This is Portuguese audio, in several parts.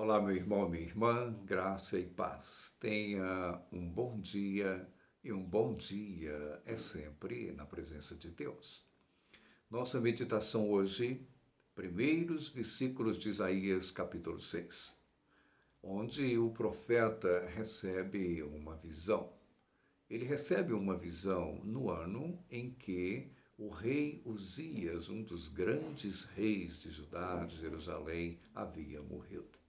Olá, meu irmão, minha irmã, graça e paz. Tenha um bom dia e um bom dia é sempre na presença de Deus. Nossa meditação hoje, primeiros versículos de Isaías, capítulo 6, onde o profeta recebe uma visão. Ele recebe uma visão no ano em que o rei Uzias, um dos grandes reis de Judá, de Jerusalém, havia morrido.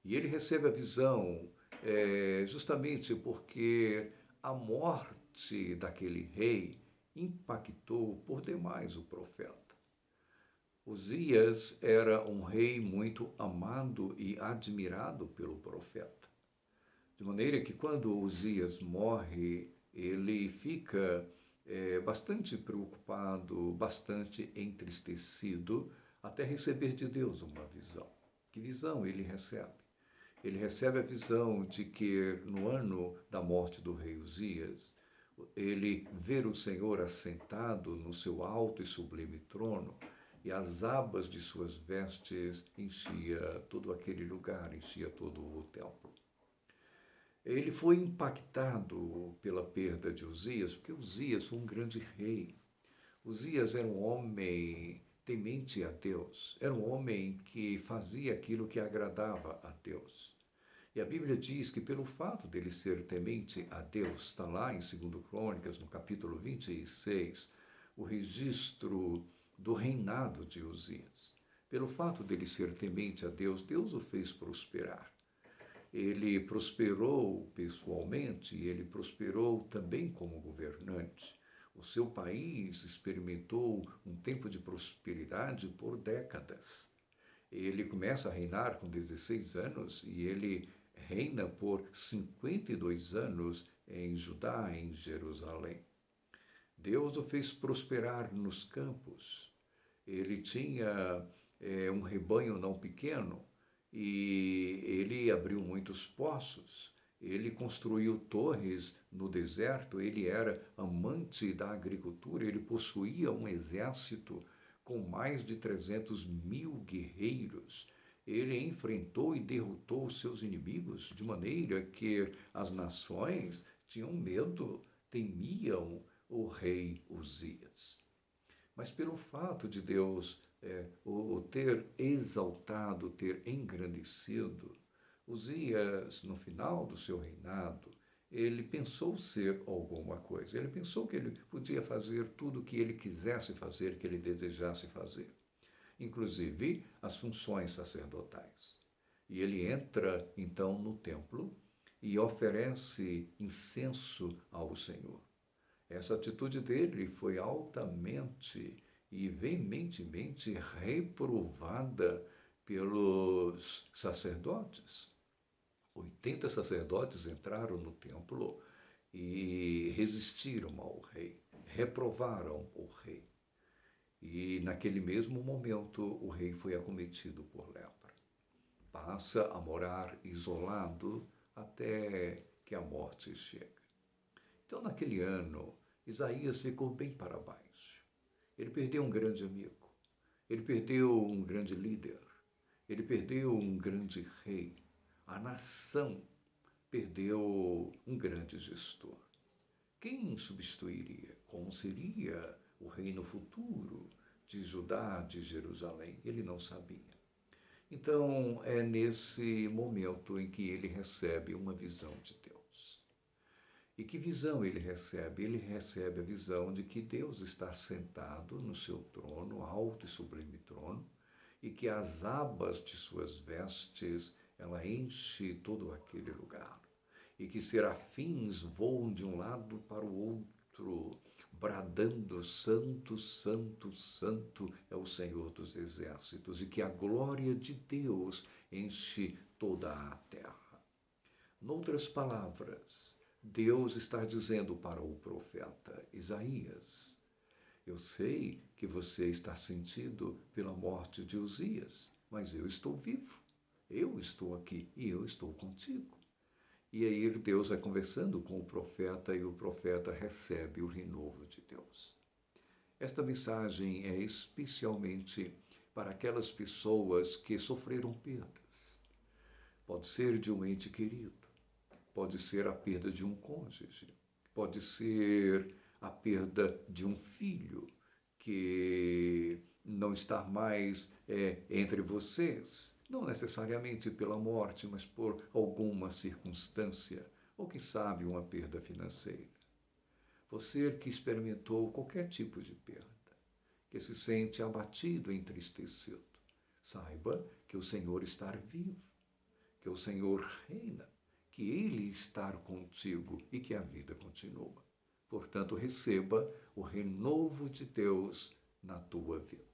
E ele recebe a visão justamente porque a morte daquele rei impactou por demais o profeta. Uzias era um rei muito amado e admirado pelo profeta. De maneira que quando Uzias morre, ele fica bastante preocupado, bastante entristecido, até receber de Deus uma visão. Que visão ele recebe? Ele recebe a visão de que no ano da morte do rei Uzias, ele vê o Senhor assentado no seu alto e sublime trono, e as abas de suas vestes enchia todo aquele lugar, enchia todo o templo. Ele foi impactado pela perda de Uzias, porque Uzias foi um grande rei. Uzias era um homem temente a Deus, era um homem que fazia aquilo que agradava a Deus. E a Bíblia diz que pelo fato dele ser temente a Deus, está lá em 2 Crônicas, no capítulo 26, o registro do reinado de Uzias. Pelo fato dele ser temente a Deus, Deus o fez prosperar. Ele prosperou pessoalmente e ele prosperou também como governante. O seu país experimentou um tempo de prosperidade por décadas. Ele começa a reinar com 16 anos e ele reina por 52 anos em Judá, em Jerusalém. Deus o fez prosperar nos campos. Ele tinha um rebanho não pequeno e ele abriu muitos poços. Ele construiu torres no deserto, ele era amante da agricultura, ele possuía um exército com mais de 300 mil guerreiros. Ele enfrentou e derrotou seus inimigos de maneira que as nações tinham medo, temiam o rei Uzias. Mas pelo fato de Deus o ter exaltado, ter engrandecido, Uzias, no final do seu reinado, ele pensou ser alguma coisa. Ele pensou que ele podia fazer tudo o que ele quisesse fazer, que ele desejasse fazer, inclusive as funções sacerdotais. E ele entra, então, no templo e oferece incenso ao Senhor. Essa atitude dele foi altamente e veementemente reprovada pelos sacerdotes. 80 sacerdotes entraram no templo e resistiram ao rei, reprovaram o rei. E naquele mesmo momento o rei foi acometido por lepra. Passa a morar isolado até que a morte chega. Então, naquele ano, Isaías ficou bem para baixo. Ele perdeu um grande amigo, ele perdeu um grande líder, ele perdeu um grande rei. A nação perdeu um grande gestor. Quem substituiria? Como seria o reino futuro de Judá, de Jerusalém? Ele não sabia. Então, é nesse momento em que ele recebe uma visão de Deus. E que visão ele recebe? Ele recebe a visão de que Deus está sentado no seu trono, alto e sublime trono, e que as abas de suas vestes, ela enche todo aquele lugar. E que serafins voam de um lado para o outro, bradando: Santo, Santo, Santo é o Senhor dos Exércitos, e que a glória de Deus enche toda a terra. Noutras palavras, Deus está dizendo para o profeta Isaías: eu sei que você está sentido pela morte de Uzias, mas eu estou vivo, eu estou aqui e eu estou contigo. E aí Deus vai conversando com o profeta e o profeta recebe o renovo de Deus. Esta mensagem é especialmente para aquelas pessoas que sofreram perdas. Pode ser de um ente querido, pode ser a perda de um cônjuge, pode ser a perda de um filho que não está mais entre vocês, não necessariamente pela morte, mas por alguma circunstância, ou quem sabe uma perda financeira. Você que experimentou qualquer tipo de perda, que se sente abatido, entristecido, saiba que o Senhor está vivo, que o Senhor reina, que Ele está contigo e que a vida continua. Portanto, receba o renovo de Deus na tua vida.